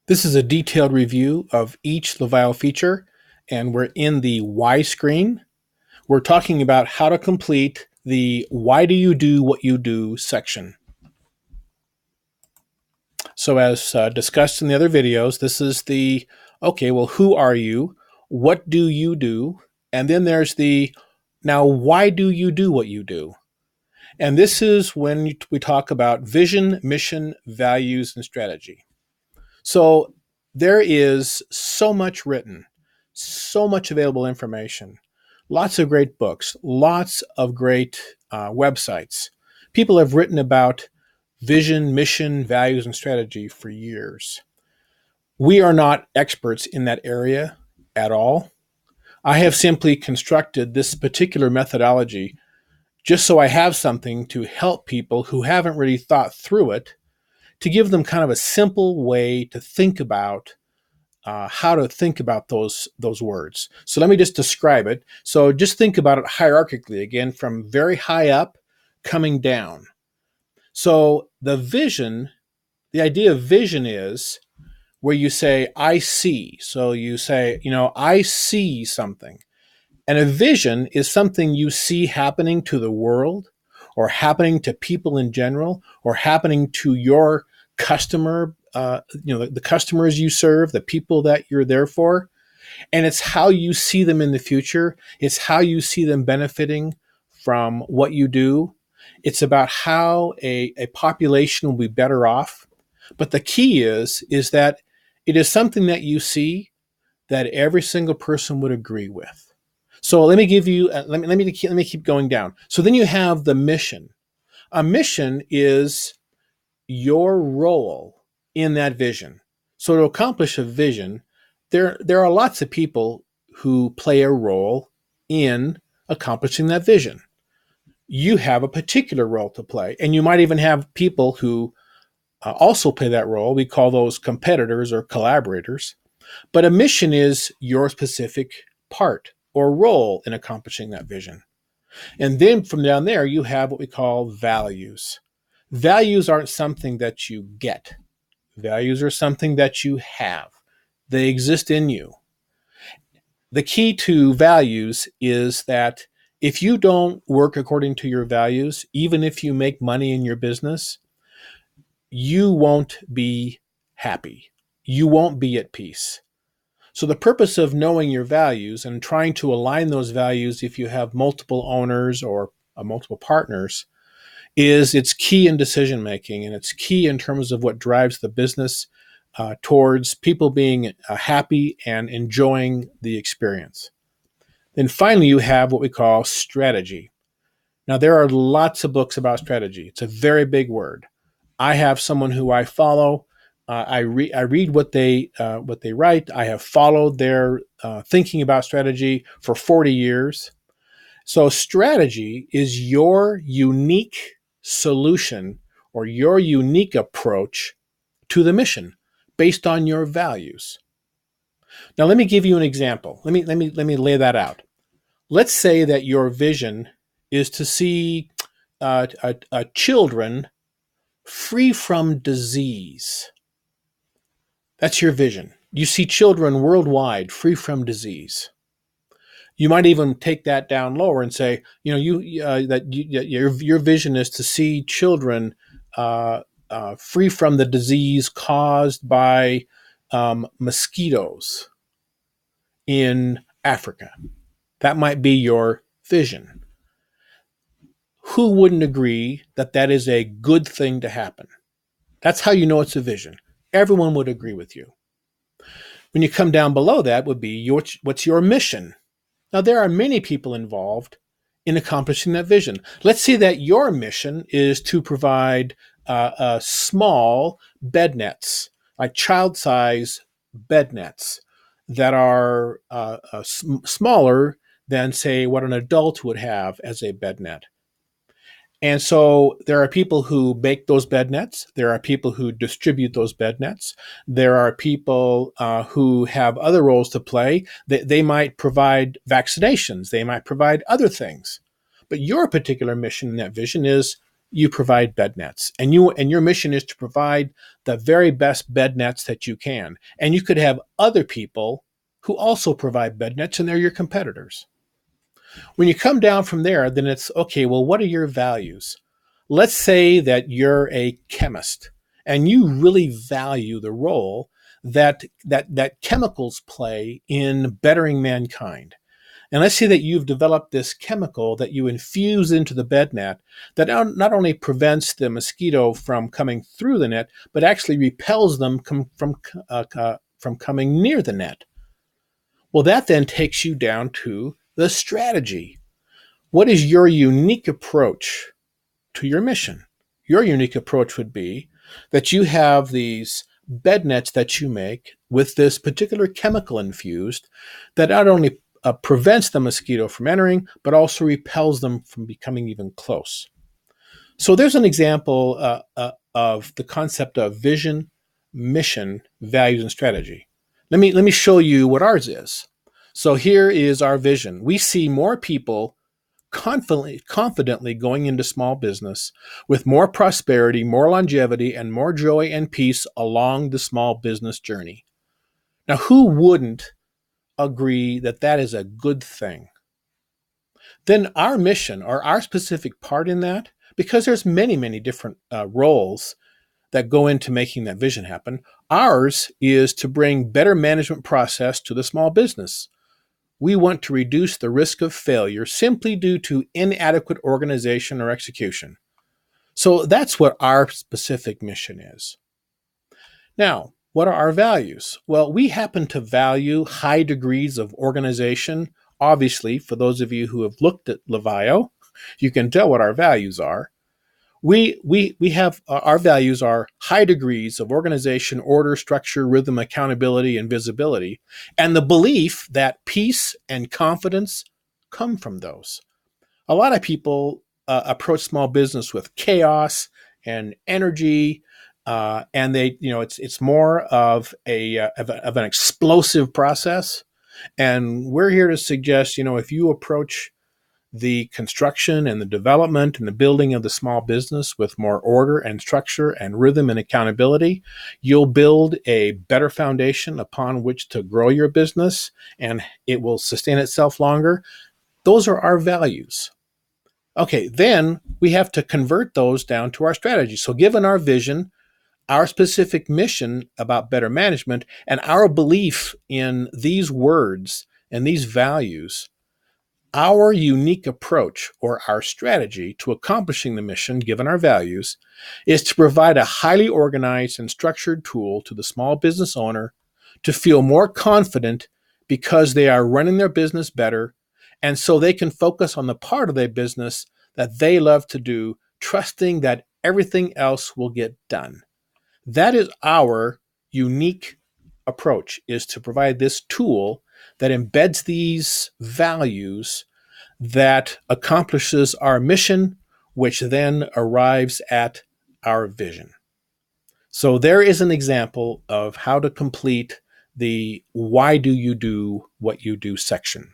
This is a detailed review of each Livayo feature, and we're in the Why screen. We're talking about how to complete the Why do you do what you do section. So as discussed in the other videos, this is the, okay, well, who are you? What do you do? And then there's the, now, why do you do what you do? And this is when we talk about vision, mission, values, and strategy. So there is so much written, so much available information, lots of great books, lots of great websites. People have written about vision, mission, values, and strategy for years. We are not experts in that area at all. I have simply constructed this particular methodology just so I have something to help people who haven't really thought through it, to give them kind of a simple way to think about how to think about those words. So let me just describe it. So just think about it hierarchically, again, from very high up coming down. So the idea of vision is where you say, I see. So you say, I see something. And a vision is something you see happening to the world, or happening to people in general, or happening to your customer, the customers you serve, the people that you're there for. And it's how you see them in the future. It's how you see them benefiting from what you do. It's about how a population will be better off. But the key is that it is something that you see that every single person would agree with. So let me give you, let me keep going down. So then you have the mission. A mission is your role in that vision. So to accomplish a vision, there are lots of people who play a role in accomplishing that vision. You have a particular role to play, and you might even have people who also play that role. We call those competitors or collaborators. But a mission is your specific part or role in accomplishing that vision. And then from down there, you have what we call values. Values aren't something that you get. Values are something that you have. They exist in you. The key to values is that if you don't work according to your values, even if you make money in your business, you won't be happy. You won't be at peace. So the purpose of knowing your values and trying to align those values, if you have multiple owners or multiple partners, is it's key in decision making, and it's key in terms of what drives the business towards people being happy and enjoying the experience. Then finally, you have what we call strategy. Now, there are lots of books about strategy. It's a very big word. I have someone who I follow. I read what they write. I have followed their thinking about strategy for 40 years. So strategy is your unique solution or your unique approach to the mission based on your values. Now let me give you an example. Let me lay that out. Let's say that your vision is to see children free from disease. That's your vision. You see children worldwide free from disease. You might even take that down lower and say, your vision is to see children free from the disease caused by mosquitoes in Africa. That might be your vision. Who wouldn't agree that that is a good thing to happen? That's how you know it's a vision. Everyone would agree with you. When you come down below that would be what's your mission? Now, there are many people involved in accomplishing that vision. Let's say that your mission is to provide small bed nets, like child-size bed nets that are smaller than, say, what an adult would have as a bed net. And so there are people who make those bed nets. There are people who distribute those bed nets. There are people who have other roles to play. They might provide vaccinations. They might provide other things. But your particular mission in that vision is you provide bed nets, and your mission is to provide the very best bed nets that you can. And you could have other people who also provide bed nets, and they're your competitors. When you come down from there, then it's okay, well, what are your values? Let's say that you're a chemist and you really value the role that chemicals play in bettering mankind. And let's say that you've developed this chemical that you infuse into the bed net that not only prevents the mosquito from coming through the net, but actually repels them from coming near the net. Well, that then takes you down to the strategy. What is your unique approach to your mission? Your unique approach would be that you have these bed nets that you make with this particular chemical infused that not only prevents the mosquito from entering, but also repels them from becoming even close. So there's an example of the concept of vision, mission, values, and strategy. Let me show you what ours is. So here is our vision. We see more people confidently going into small business with more prosperity, more longevity, and more joy and peace along the small business journey. Now, who wouldn't agree that that is a good thing? Then our mission or our specific part in that, because there's many different roles that go into making that vision happen, ours is to bring better management process to the small business. We want to reduce the risk of failure simply due to inadequate organization or execution. So that's what our specific mission is. Now, what are our values? Well, we happen to value high degrees of organization. Obviously, for those of you who have looked at Livayo, you can tell what our values are. We have our values are high degrees of organization, order, structure, rhythm, accountability, and visibility, and the belief that peace and confidence come from those. A lot of people approach small business with chaos and energy, and it's more of of an explosive process. And we're here to suggest, if you approach the construction and the development and the building of the small business with more order and structure and rhythm and accountability, you'll build a better foundation upon which to grow your business, and it will sustain itself longer. Those are our values. Okay, then we have to convert those down to our strategy. So given our vision, our specific mission about better management, and our belief in these words and these values, our unique approach or our strategy to accomplishing the mission, given our values, is to provide a highly organized and structured tool to the small business owner to feel more confident because they are running their business better, and so they can focus on the part of their business that they love to do, trusting that everything else will get done. That is our unique approach, is to provide this tool that embeds these values that accomplishes our mission, which then arrives at our vision. So there is an example of how to complete the why do you do what you do section.